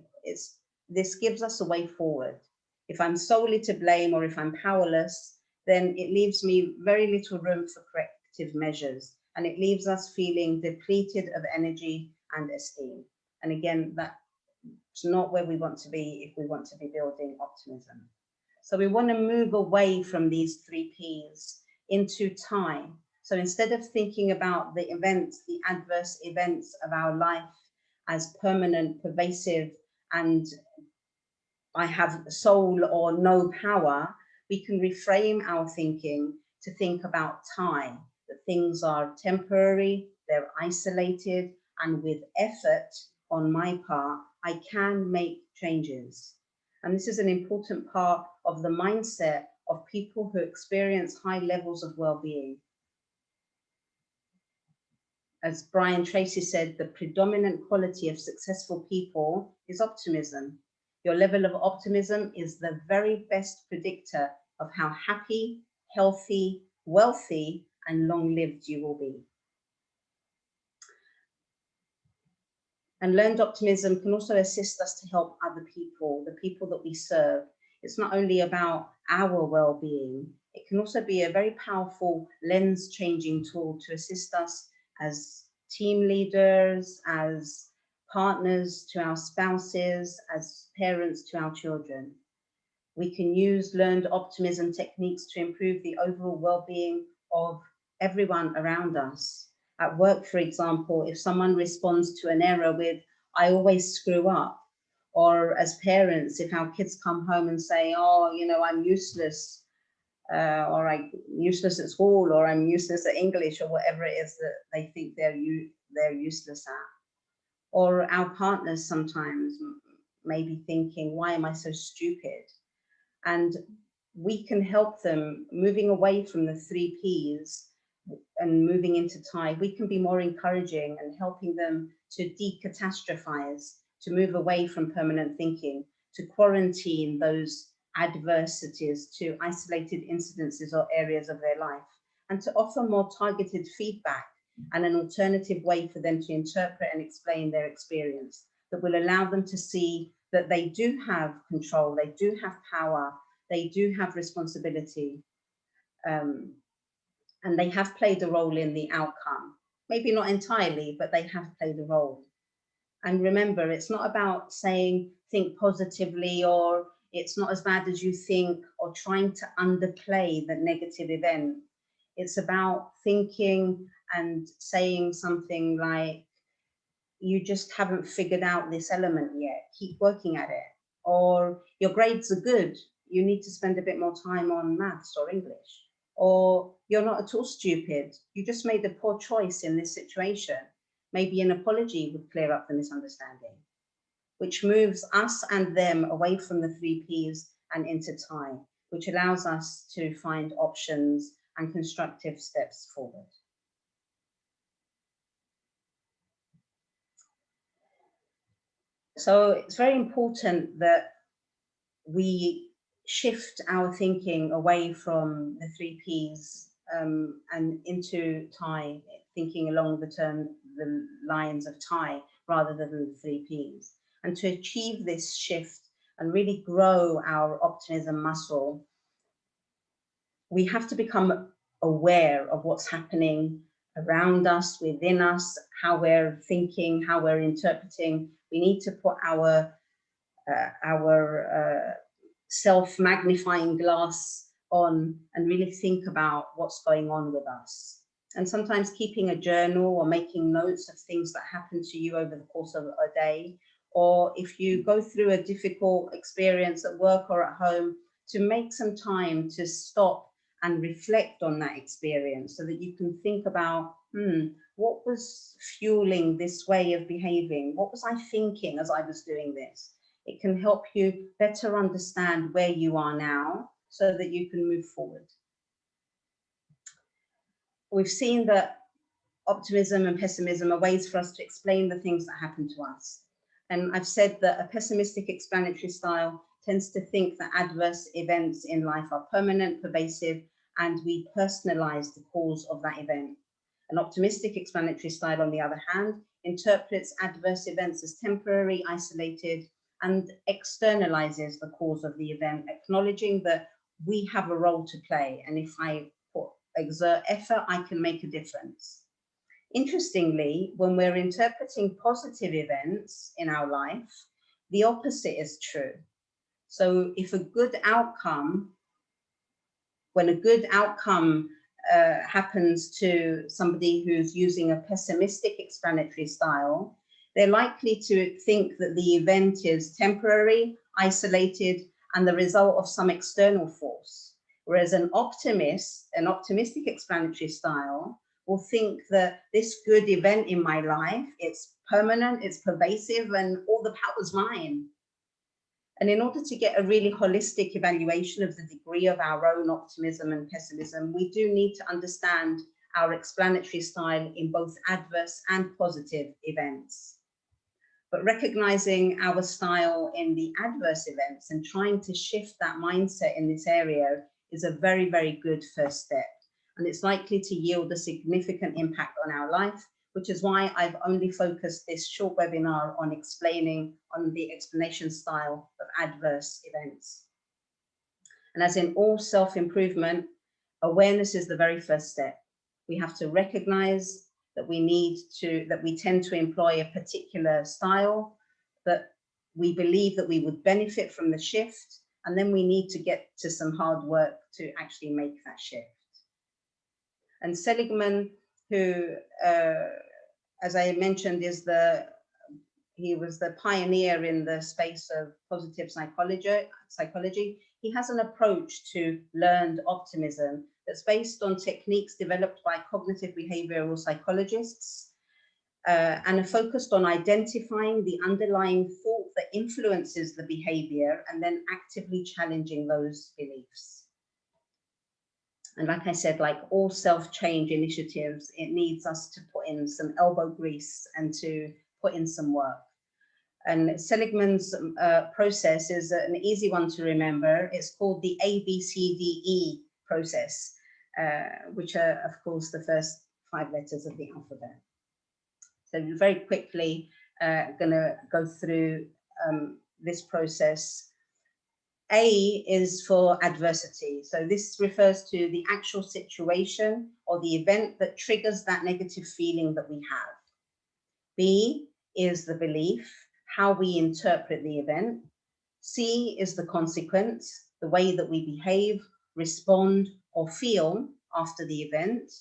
this gives us a way forward. If I'm solely to blame, or if I'm powerless, then it leaves me very little room for corrective measures, and it leaves us feeling depleted of energy and esteem. And again, that's not where we want to be if we want to be building optimism. So we want to move away from these 3 Ps into time. So instead of thinking about the events, the adverse events of our life as permanent, pervasive, and I have soul or no power, we can reframe our thinking to think about time, that things are temporary, they're isolated, and with effort on my part, I can make changes. And this is an important part of the mindset of people who experience high levels of well-being. As Brian Tracy said, the predominant quality of successful people is optimism. Your level of optimism is the very best predictor of how happy, healthy, wealthy, and long-lived you will be. And learned optimism can also assist us to help other people, the people that we serve. It's not only about our well-being, it can also be a very powerful lens-changing tool to assist us as team leaders, as partners to our spouses, as parents to our children. We can use learned optimism techniques to improve the overall well-being of everyone around us. At work, for example, if someone responds to an error with, I always screw up, or as parents, if our kids come home and say, oh, you know, I'm useless, or I'm useless at school, or I'm useless at English, or whatever it is that they think they're useless at. Or our partners sometimes may be thinking, why am I so stupid? And we can help them moving away from the 3 Ps and moving into time. We can be more encouraging and helping them to decatastrophize, to move away from permanent thinking, to quarantine those adversities to isolated incidences or areas of their life, and to offer more targeted feedback and an alternative way for them to interpret and explain their experience that will allow them to see that they do have control, they do have power, they do have responsibility, and they have played a role in the outcome. Maybe not entirely, but they have played a role. And remember, it's not about saying think positively, or it's not as bad as you think, or trying to underplay the negative event. It's about thinking and saying something like, you just haven't figured out this element yet, keep working at it. Or your grades are good, you need to spend a bit more time on maths or English. Or you're not at all stupid, you just made a poor choice in this situation. Maybe an apology would clear up the misunderstanding, which moves us and them away from the 3 Ps and into time, which allows us to find options and constructive steps forward. So it's very important that we shift our thinking away from the 3 Ps and into Thai, thinking along the lines of Thai rather than the 3 Ps. And to achieve this shift and really grow our optimism muscle, we have to become aware of what's happening around us, within us, how we're thinking, how we're interpreting. We need to put our self-magnifying glass on and really think about what's going on with us. And sometimes keeping a journal or making notes of things that happen to you over the course of a day, or if you go through a difficult experience at work or at home, to make some time to stop and reflect on that experience so that you can think about, what was fueling this way of behaving? What was I thinking as I was doing this? It can help you better understand where you are now so that you can move forward. We've seen that optimism and pessimism are ways for us to explain the things that happen to us. And I've said that a pessimistic explanatory style tends to think that adverse events in life are permanent, pervasive, and we personalize the cause of that event. An optimistic explanatory style, on the other hand, interprets adverse events as temporary, isolated, and externalizes the cause of the event, acknowledging that we have a role to play. And if I exert effort, I can make a difference. Interestingly, when we're interpreting positive events in our life, the opposite is true. So if a good outcome, when a good outcome happens to somebody who's using a pessimistic explanatory style, they're likely to think that the event is temporary, isolated, and the result of some external force. Whereas an optimistic explanatory style will think that this good event in my life, it's permanent, it's pervasive, and all the power's mine. And in order to get a really holistic evaluation of the degree of our own optimism and pessimism, we do need to understand our explanatory style in both adverse and positive events. But recognizing our style in the adverse events and trying to shift that mindset in this area is a very, very good first step. And it's likely to yield a significant impact on our life, which is why I've only focused this short webinar on explaining on the explanation style of adverse events. And as in all self-improvement, awareness is the very first step. We have to recognize that we tend to employ a particular style, that we believe that we would benefit from the shift, and then we need to get to some hard work to actually make that shift. And Seligman, who, as I mentioned, he was the pioneer in the space of positive psychology. He has an approach to learned optimism that's based on techniques developed by cognitive behavioral psychologists and are focused on identifying the underlying thought that influences the behavior and then actively challenging those beliefs. And like I said, like all self-change initiatives, it needs us to put in some elbow grease and to put in some work. And Seligman's process is an easy one to remember. It's called the ABCDE process, which are, of course, the first 5 letters of the alphabet. So very quickly, going to go through this process. A is for adversity. So this refers to the actual situation or the event that triggers that negative feeling that we have. B is the belief, how we interpret the event. C is the consequence, the way that we behave, respond, or feel after the event.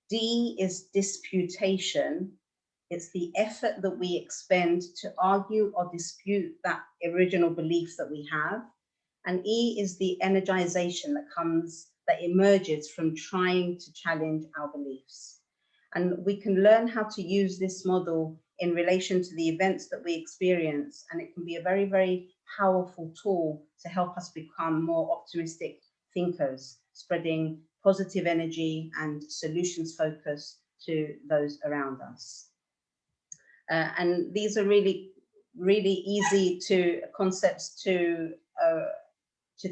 D is disputation. It's the effort that we expend to argue or dispute that original belief that we have. And E is the energization that emerges from trying to challenge our beliefs. And we can learn how to use this model in relation to the events that we experience. And it can be a very, very powerful tool to help us become more optimistic thinkers, spreading positive energy and solutions focus to those around us. And these are really, really easy concepts to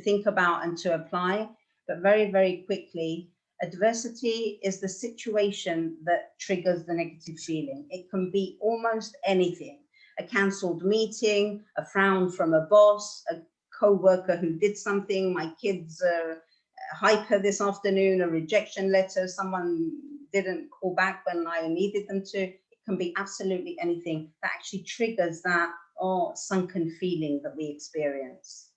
think about and to apply, but very, very quickly, adversity is the situation that triggers the negative feeling. It can be almost anything: a cancelled meeting, a frown from a boss, a co-worker who did something, my kids are hyper this afternoon, a rejection letter, someone didn't call back when I needed them to. It can be absolutely anything that actually triggers that sunken feeling that we experience.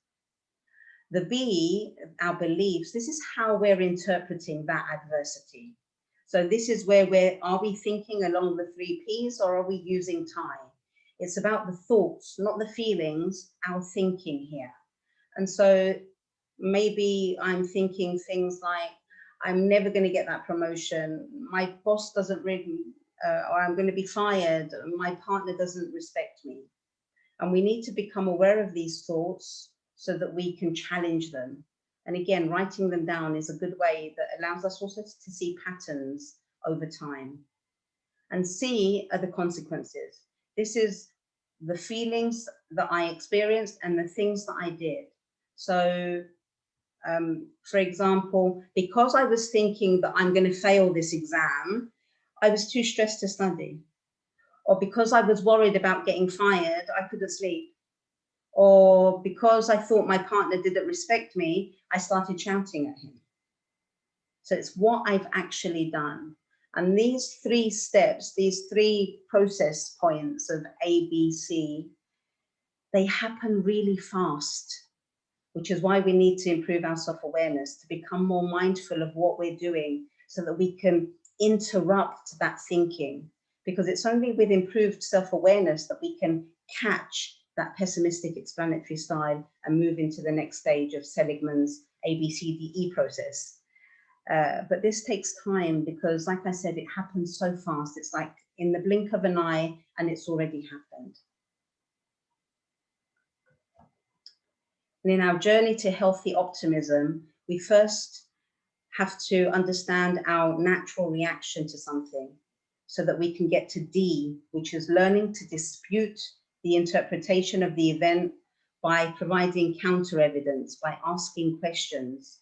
The B, our beliefs, this is how we're interpreting that adversity. So this is where are we thinking along the 3 Ps, or are we using time? It's about the thoughts, not the feelings, our thinking here. And so maybe I'm thinking things like, I'm never going to get that promotion, my boss doesn't really, or I'm going to be fired, my partner doesn't respect me. And we need to become aware of these thoughts so that we can challenge them. And again, writing them down is a good way that allows us also to see patterns over time. And C are the consequences. This is the feelings that I experienced and the things that I did. So, for example, because I was thinking that I'm going to fail this exam, I was too stressed to study. Or because I was worried about getting fired, I couldn't sleep. Or because I thought my partner didn't respect me, I started shouting at him. So it's what I've actually done. And these 3 steps, these 3 process points of A, B, C, they happen really fast, which is why we need to improve our self-awareness, to become more mindful of what we're doing so that we can interrupt that thinking. Because it's only with improved self-awareness that we can catch that pessimistic explanatory style and move into the next stage of Seligman's ABCDE process. But this takes time because, like I said, it happens so fast. It's like in the blink of an eye and it's already happened. And in our journey to healthy optimism, we first have to understand our natural reaction to something so that we can get to D, which is learning to dispute the interpretation of the event by providing counter evidence, by asking questions.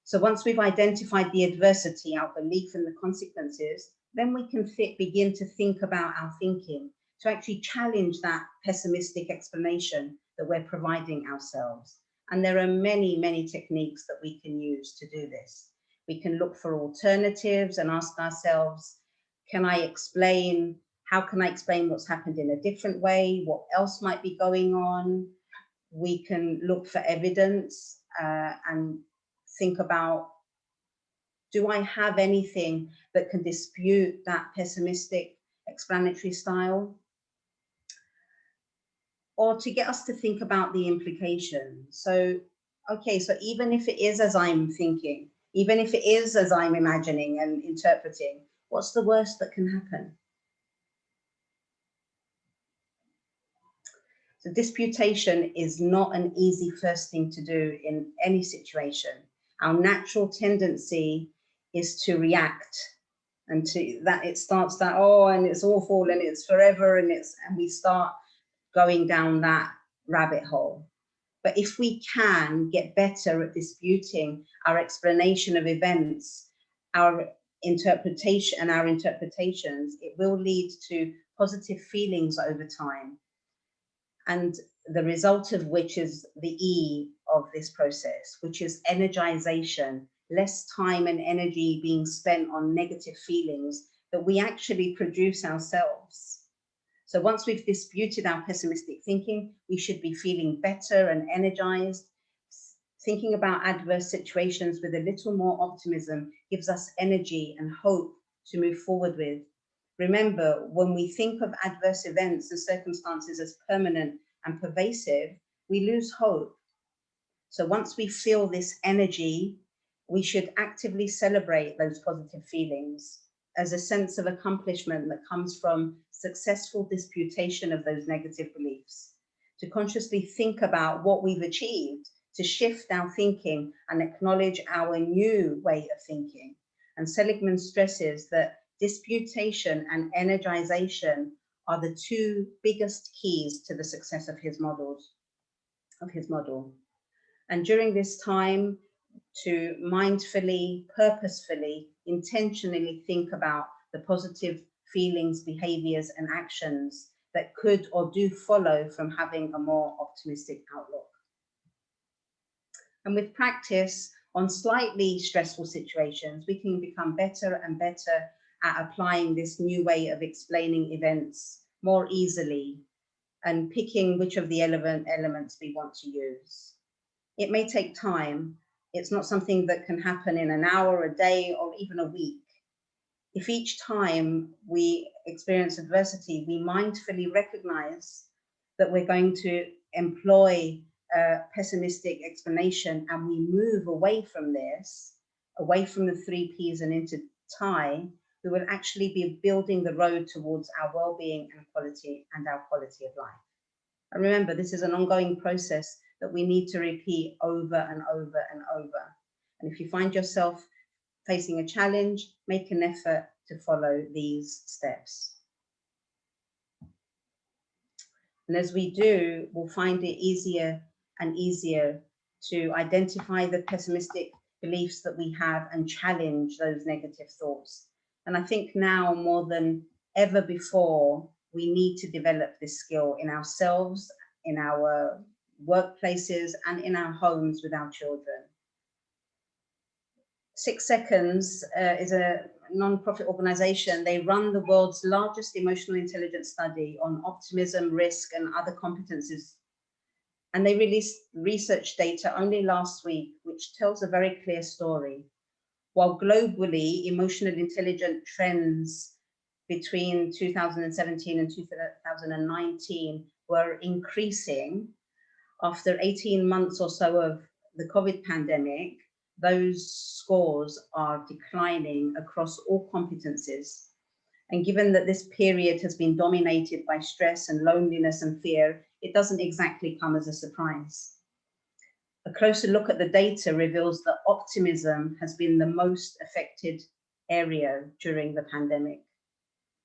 So once we've identified the adversity, our belief in the consequences, then we can begin to think about our thinking, to actually challenge that pessimistic explanation that we're providing ourselves. And there are many, many techniques that we can use to do this. We can look for alternatives and ask ourselves, how can I explain what's happened in a different way? What else might be going on? We can look for evidence and think about, do I have anything that can dispute that pessimistic explanatory style? Or to get us to think about the implications. So, okay, so even if it is as I'm thinking, even if it is as I'm imagining and interpreting, what's the worst that can happen? So disputation is not an easy first thing to do in any situation. Our natural tendency is to react, and to that it starts that, oh, and it's awful and it's forever and we start going down that rabbit hole. But if we can get better at disputing our explanation of events, our interpretation and our interpretations, it will lead to positive feelings over time. And the result of which is the E of this process, which is energization, less time and energy being spent on negative feelings that we actually produce ourselves. So once we've disputed our pessimistic thinking, we should be feeling better and energized. Thinking about adverse situations with a little more optimism gives us energy and hope to move forward with. Remember, when we think of adverse events and circumstances as permanent and pervasive, we lose hope. So once we feel this energy, we should actively celebrate those positive feelings as a sense of accomplishment that comes from successful disputation of those negative beliefs, to consciously think about what we've achieved, to shift our thinking and acknowledge our new way of thinking. And Seligman stresses that disputation and energization are the two biggest keys to the success of his model. And during this time, to mindfully, purposefully, intentionally think about the positive feelings, behaviors, and actions that could or do follow from having a more optimistic outlook. And with practice on slightly stressful situations, we can become better and better at applying this new way of explaining events more easily and picking which of the elements we want to use. It may take time. It's not something that can happen in an hour, a day, or even a week. If each time we experience adversity, we mindfully recognize that we're going to employ a pessimistic explanation and we move away from this, away from the 3 Ps and into TIE, we will actually be building the road towards our well-being and our quality of life. And remember, this is an ongoing process that we need to repeat over and over and over. And if you find yourself facing a challenge, make an effort to follow these steps. And as we do, we'll find it easier and easier to identify the pessimistic beliefs that we have and challenge those negative thoughts. And I think now more than ever before, we need to develop this skill in ourselves, in our workplaces, and in our homes with our children. 6 Seconds is a non-profit organization. They run the world's largest emotional intelligence study on optimism, risk, and other competencies. And they released research data only last week, which tells a very clear story. While globally, emotional intelligence trends between 2017 and 2019 were increasing, after 18 months or so of the COVID pandemic, those scores are declining across all competencies. And given that this period has been dominated by stress and loneliness and fear, it doesn't exactly come as a surprise. A closer look at the data reveals that optimism has been the most affected area during the pandemic.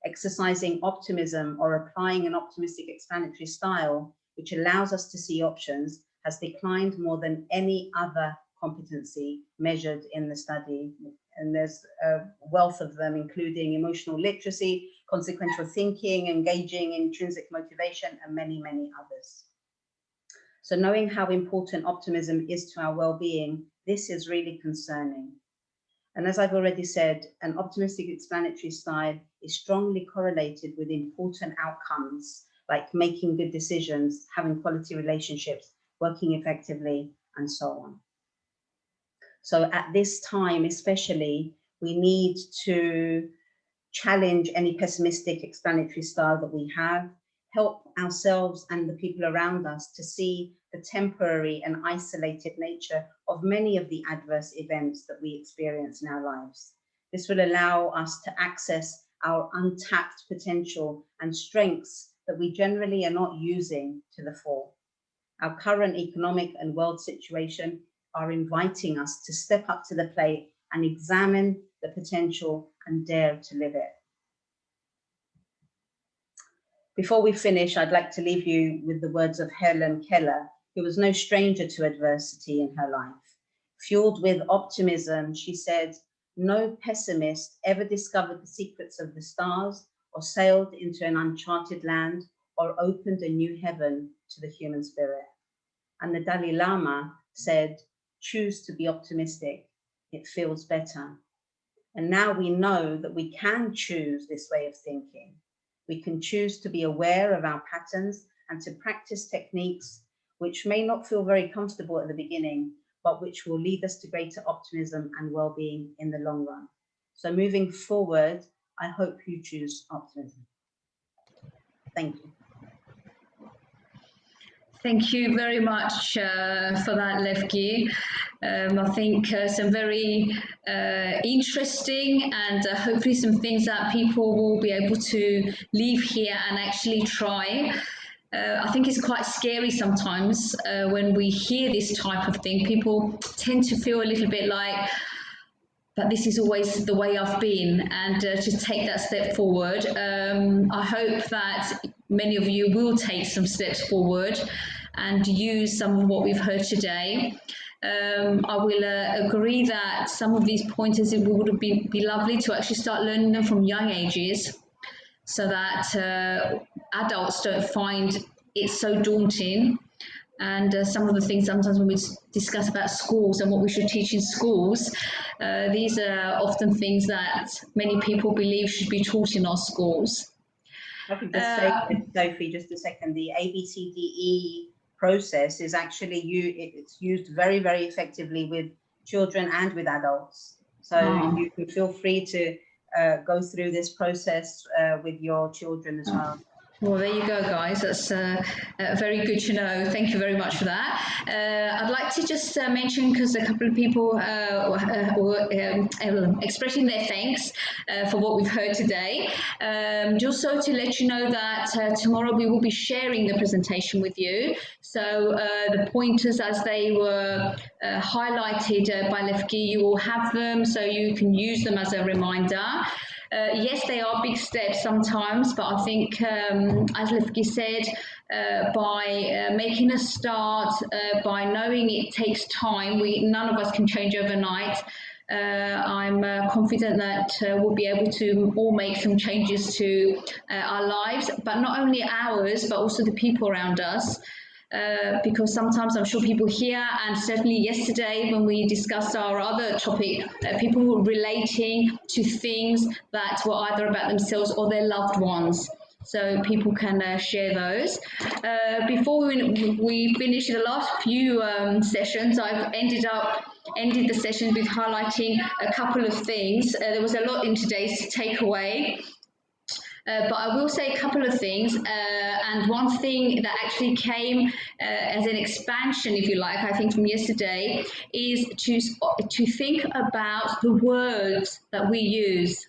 Exercising optimism or applying an optimistic explanatory style, which allows us to see options, has declined more than any other competency measured in the study. And there's a wealth of them, including emotional literacy, consequential thinking, engaging, intrinsic motivation, and many, many others. So knowing how important optimism is to our well-being, this is really concerning. And as I've already said, an optimistic explanatory style is strongly correlated with important outcomes like making good decisions, having quality relationships, working effectively, and so on. So at this time, especially, we need to challenge any pessimistic explanatory style that we have, help ourselves and the people around us to see the temporary and isolated nature of many of the adverse events that we experience in our lives. This will allow us to access our untapped potential and strengths that we generally are not using to the full. Our current economic and world situation are inviting us to step up to the plate and examine the potential and dare to live it. Before we finish, I'd like to leave you with the words of Helen Keller, who was no stranger to adversity in her life. Fueled with optimism, she said, "No pessimist ever discovered the secrets of the stars or sailed into an uncharted land or opened a new heaven to the human spirit." And the Dalai Lama said, "Choose to be optimistic. It feels better." And now we know that we can choose this way of thinking. We can choose to be aware of our patterns and to practice techniques which may not feel very comfortable at the beginning, but which will lead us to greater optimism and well-being in the long run. So moving forward, I hope you choose optimism. Thank you. Thank you very much for that, Levki. I think some very interesting and hopefully some things that people will be able to leave here and actually try. I think it's quite scary sometimes when we hear this type of thing. People tend to feel a little bit like, but this is always the way I've been, and to take that step forward. I hope that many of you will take some steps forward and use some of what we've heard today. I will agree that some of these pointers, it would be lovely to actually start learning them from young ages, so that adults don't find it so daunting. And some of the things sometimes when we discuss about schools and what we should teach in schools, these are often things that many people believe should be taught in our schools. I could just say, Sophie, just a second, the ABCDE process is actually, it's used very, very effectively with children and with adults. So you can feel free to go through this process with your children as well. Well, there you go, guys. That's very good to know. Thank you very much for that. I'd like to just mention, because a couple of people were expressing their thanks for what we've heard today. Just so to let you know that tomorrow we will be sharing the presentation with you. So the pointers as they were highlighted by Levki, you will have them so you can use them as a reminder. Yes, they are big steps sometimes, but I think, as Levki said, by making a start, by knowing it takes time, none of us can change overnight. I'm confident that we'll be able to all make some changes to our lives, but not only ours, but also the people around us. Because sometimes I'm sure people here, and certainly yesterday when we discussed our other topic, people were relating to things that were either about themselves or their loved ones. So people can share those. Before we finish the last few sessions, I've ended the session with highlighting a couple of things. There was a lot in today's takeaway. But I will say a couple of things, and one thing that actually came as an expansion, if you like, I think from yesterday, is to think about the words that we use,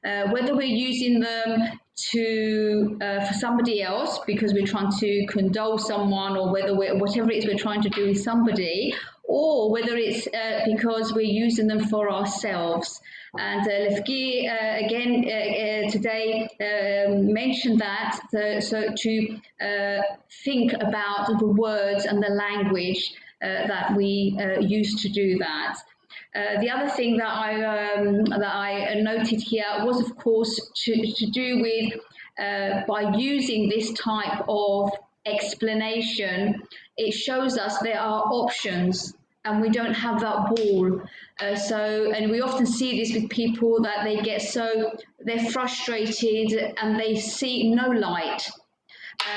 whether we're using them for somebody else because we're trying to condole someone, or whether whatever it is we're trying to do with somebody, or whether it's because we're using them for ourselves. And Levki again today mentioned that, so to think about the words and the language that we use to do that. The other thing that I noted here was, of course, to do with by using this type of explanation, it shows us there are options, and we don't have that wall. And we often see this with people, that they're frustrated and they see no light.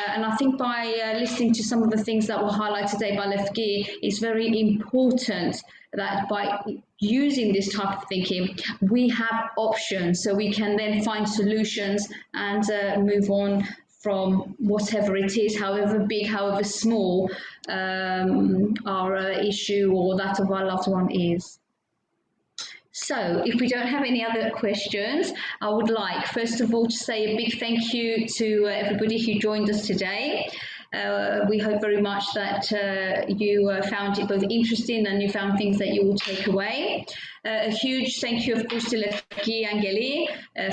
And I think by listening to some of the things that were highlighted today by Levki, it's very important that by using this type of thinking, we have options, so we can then find solutions and move on from whatever it is, however big, however small our issue or that of our loved one is. So if we don't have any other questions, I would like, first of all, to say a big thank you to everybody who joined us today. We hope very much that you found it both interesting and you found things that you will take away. A huge thank you, of course, to Levki and Geli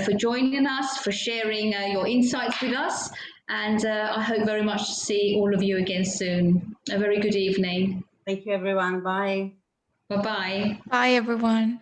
for joining us, for sharing your insights with us. And I hope very much to see all of you again soon. A very good evening. Thank you, everyone. Bye. Bye-bye. Bye, everyone.